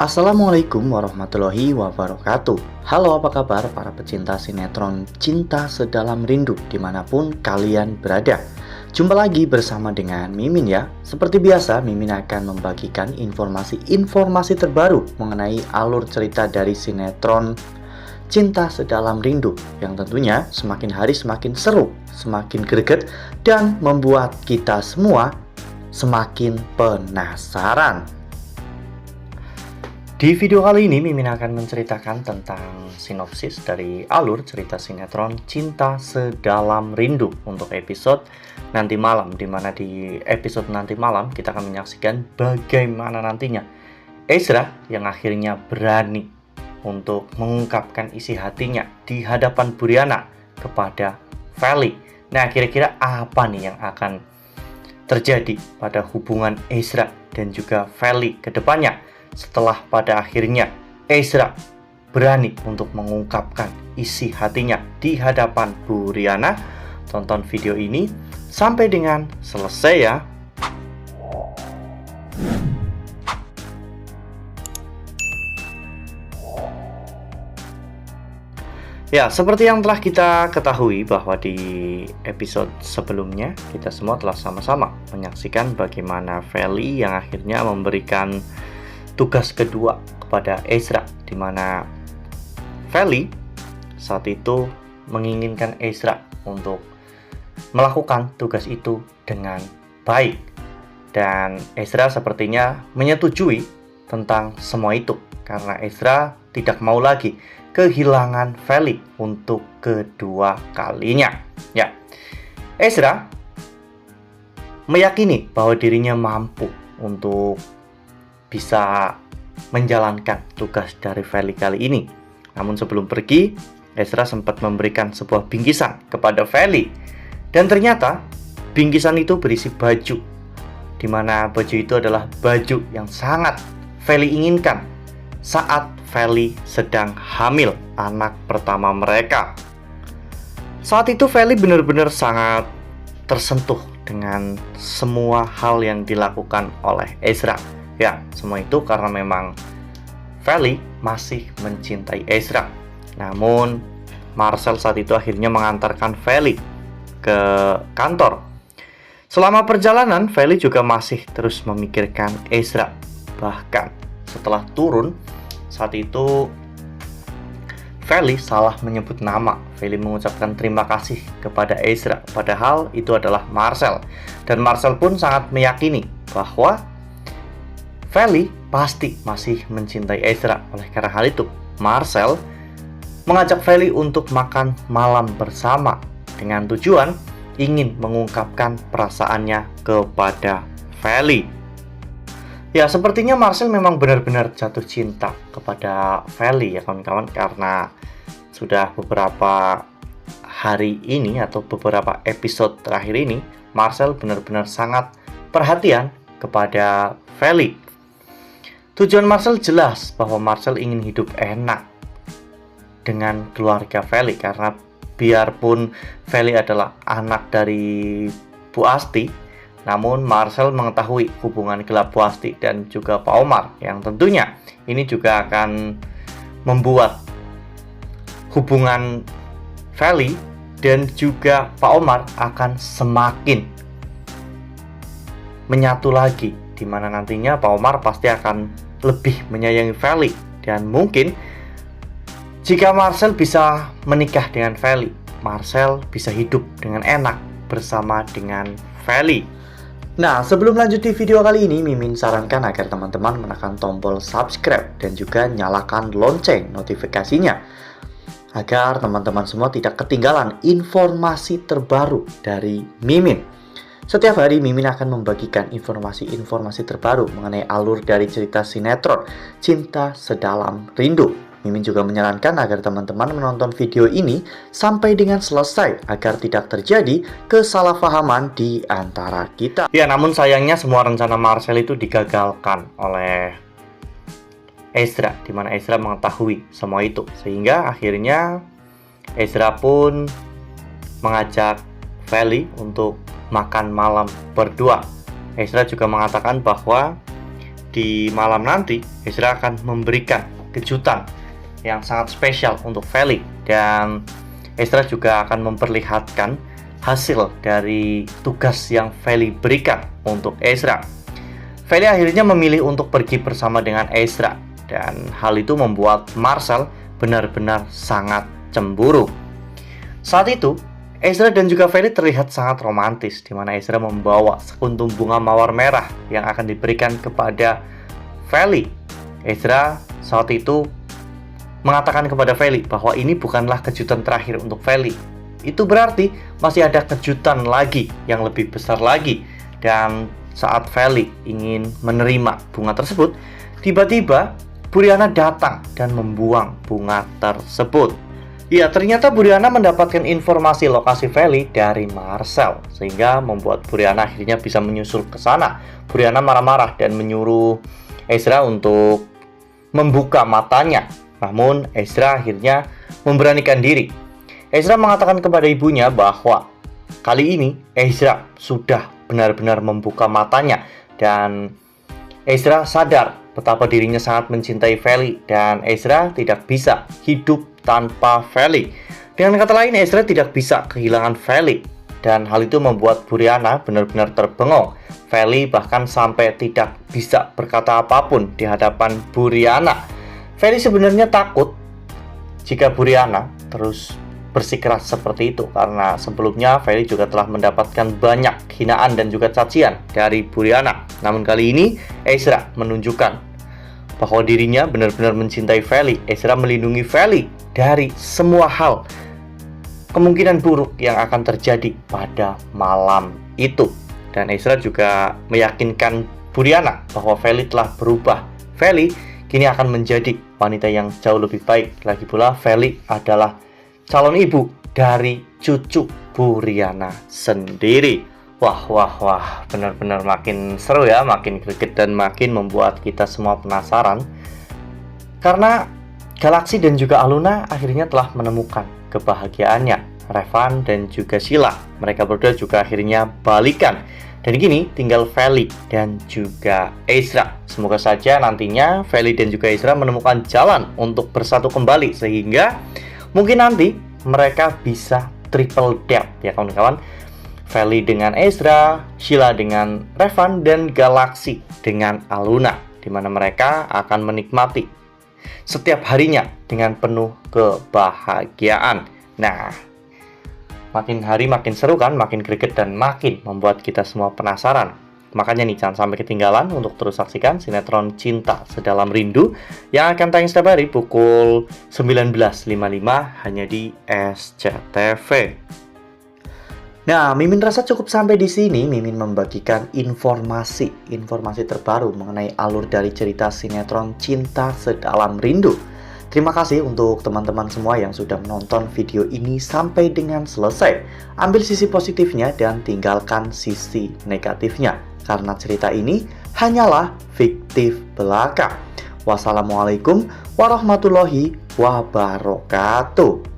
Assalamualaikum warahmatullahi wabarakatuh. Halo, apa kabar para pecinta sinetron Cinta Sedalam Rindu dimanapun kalian berada. Jumpa lagi bersama dengan Mimin ya. Seperti biasa, Mimin akan membagikan informasi terbaru mengenai alur cerita dari sinetron Cinta Sedalam Rindu yang tentunya semakin hari semakin seru, semakin greget, dan membuat kita semua semakin penasaran. Di video kali ini, Mimin akan menceritakan tentang sinopsis dari alur cerita sinetron Cinta Sedalam Rindu untuk episode nanti malam, dimana di episode nanti malam kita akan menyaksikan bagaimana nantinya Ezra yang akhirnya berani untuk mengungkapkan isi hatinya di hadapan Buriana kepada Feli. Nah, kira-kira apa nih yang akan terjadi pada hubungan Ezra dan juga Feli ke depannya setelah pada akhirnya Ezra berani untuk mengungkapkan isi hatinya di hadapan Buriana? Tonton video ini sampai dengan selesai ya. Ya, seperti yang telah kita ketahui bahwa di episode sebelumnya kita semua telah sama-sama menyaksikan bagaimana Feli yang akhirnya memberikan tugas kedua kepada Ezra, di mana Feli saat itu menginginkan Ezra untuk melakukan tugas itu dengan baik, dan Ezra sepertinya menyetujui tentang semua itu karena Ezra tidak mau lagi kehilangan Feli untuk kedua kalinya. Ya, Ezra meyakini bahwa dirinya mampu untuk bisa menjalankan tugas dari Feli kali ini. Namun sebelum pergi, Ezra sempat memberikan sebuah bingkisan kepada Feli, dan ternyata bingkisan itu berisi baju, di mana baju itu adalah baju yang sangat Feli inginkan saat Feli sedang hamil anak pertama mereka. Saat itu Feli benar-benar sangat tersentuh dengan semua hal yang dilakukan oleh Ezra. Ya, semua itu karena memang Feli masih mencintai Ezra. Namun Marcel saat itu akhirnya mengantarkan Feli ke kantor. Selama perjalanan, Feli juga masih terus memikirkan Ezra. Bahkan setelah turun, saat itu Feli salah menyebut nama. Feli mengucapkan terima kasih kepada Ezra, padahal itu adalah Marcel. Dan Marcel pun sangat meyakini bahwa Feli pasti masih mencintai Ezra. Oleh karena hal itu, Marcel mengajak Feli untuk makan malam bersama dengan tujuan ingin mengungkapkan perasaannya kepada Feli. Ya, sepertinya Marcel memang benar-benar jatuh cinta kepada Feli ya kawan-kawan, karena sudah beberapa hari ini atau beberapa episode terakhir ini Marcel benar-benar sangat perhatian kepada Feli. Tujuan Marcel jelas bahwa Marcel ingin hidup enak dengan keluarga Feli, karena biarpun Feli adalah anak dari Bu Asti, namun Marcel mengetahui hubungan gelap Bu Asti dan juga Pak Omar, yang tentunya ini juga akan membuat hubungan Feli dan juga Pak Omar akan semakin menyatu lagi, di mana nantinya Pak Omar pasti akan lebih menyayangi Feli, dan mungkin jika Marcel bisa menikah dengan Feli, Marcel bisa hidup dengan enak bersama dengan Feli. Nah, sebelum lanjut di video kali ini, Mimin sarankan agar teman-teman menekan tombol subscribe dan juga nyalakan lonceng notifikasinya, agar teman-teman semua tidak ketinggalan informasi terbaru dari Mimin. Setiap hari Mimin akan membagikan informasi-informasi terbaru mengenai alur dari cerita sinetron Cinta Sedalam Rindu. Mimin juga menyarankan agar teman-teman menonton video ini sampai dengan selesai agar tidak terjadi kesalahpahaman di antara kita. Ya, namun sayangnya semua rencana Marcel itu digagalkan oleh Ezra, di mana Ezra mengetahui semua itu, sehingga akhirnya Ezra pun mengajak Feli untuk makan malam berdua. Ezra juga mengatakan bahwa di malam nanti Ezra akan memberikan kejutan yang sangat spesial untuk Feli, dan Ezra juga akan memperlihatkan hasil dari tugas yang Feli berikan untuk Ezra. Feli akhirnya memilih untuk pergi bersama dengan Ezra, dan hal itu membuat Marcel benar-benar sangat cemburu. Saat itu Ezra dan juga Feli terlihat sangat romantis, di mana Ezra membawa sekuntum bunga mawar merah yang akan diberikan kepada Feli. Ezra saat itu mengatakan kepada Feli bahwa ini bukanlah kejutan terakhir untuk Feli. Itu berarti masih ada kejutan lagi yang lebih besar lagi. Dan saat Feli ingin menerima bunga tersebut, tiba-tiba Buriana datang dan membuang bunga tersebut. Ya, ternyata Buriana mendapatkan informasi lokasi Feli dari Marcel, sehingga membuat Buriana akhirnya bisa menyusul ke sana. Buriana marah-marah dan menyuruh Ezra untuk membuka matanya. Namun Ezra akhirnya memberanikan diri. Ezra mengatakan kepada ibunya bahwa kali ini Ezra sudah benar-benar membuka matanya, dan Ezra sadar betapa dirinya sangat mencintai Feli, dan Ezra tidak bisa hidup tanpa Feli. Dengan kata lain, Ezra tidak bisa kehilangan Feli, dan hal itu membuat Buriana benar-benar terbengong. Feli bahkan sampai tidak bisa berkata apapun di hadapan Buriana. Feli sebenarnya takut jika Buriana terus bersikeras seperti itu, karena sebelumnya Feli juga telah mendapatkan banyak hinaan dan juga cacian dari Buriana. Namun kali ini Ezra menunjukkan bahwa dirinya benar-benar mencintai Feli. Ezra melindungi Feli dari semua hal kemungkinan buruk yang akan terjadi pada malam itu. Dan Ezra juga meyakinkan Buriana bahwa Feli telah berubah. Feli kini akan menjadi wanita yang jauh lebih baik. Lagi pula Feli adalah calon ibu dari cucu Buriana sendiri. Wah, benar-benar makin seru ya, makin greget dan makin membuat kita semua penasaran. Karena Galaxy dan juga Aluna akhirnya telah menemukan kebahagiaannya. Revan dan juga Sheila, mereka berdua juga akhirnya balikan. Dan gini tinggal Feli dan juga Ezra. Semoga saja nantinya Feli dan juga Ezra menemukan jalan untuk bersatu kembali, sehingga mungkin nanti mereka bisa triple date ya kawan-kawan. Feli dengan Ezra, Sheila dengan Revan, dan Galaxy dengan Aluna, di mana mereka akan menikmati setiap harinya dengan penuh kebahagiaan. Nah, makin hari makin seru kan, makin greget dan makin membuat kita semua penasaran. Makanya nih, jangan sampai ketinggalan untuk terus saksikan sinetron Cinta Sedalam Rindu yang akan tayang setiap hari pukul 19.55 hanya di SCTV. Nah, Mimin rasa cukup sampai di sini. Mimin membagikan informasi terbaru mengenai alur dari cerita sinetron Cinta Sedalam Rindu. Terima kasih untuk teman-teman semua yang sudah menonton video ini sampai dengan selesai. Ambil sisi positifnya dan tinggalkan sisi negatifnya, karena cerita ini hanyalah fiktif belaka. Wassalamualaikum warahmatullahi wabarakatuh.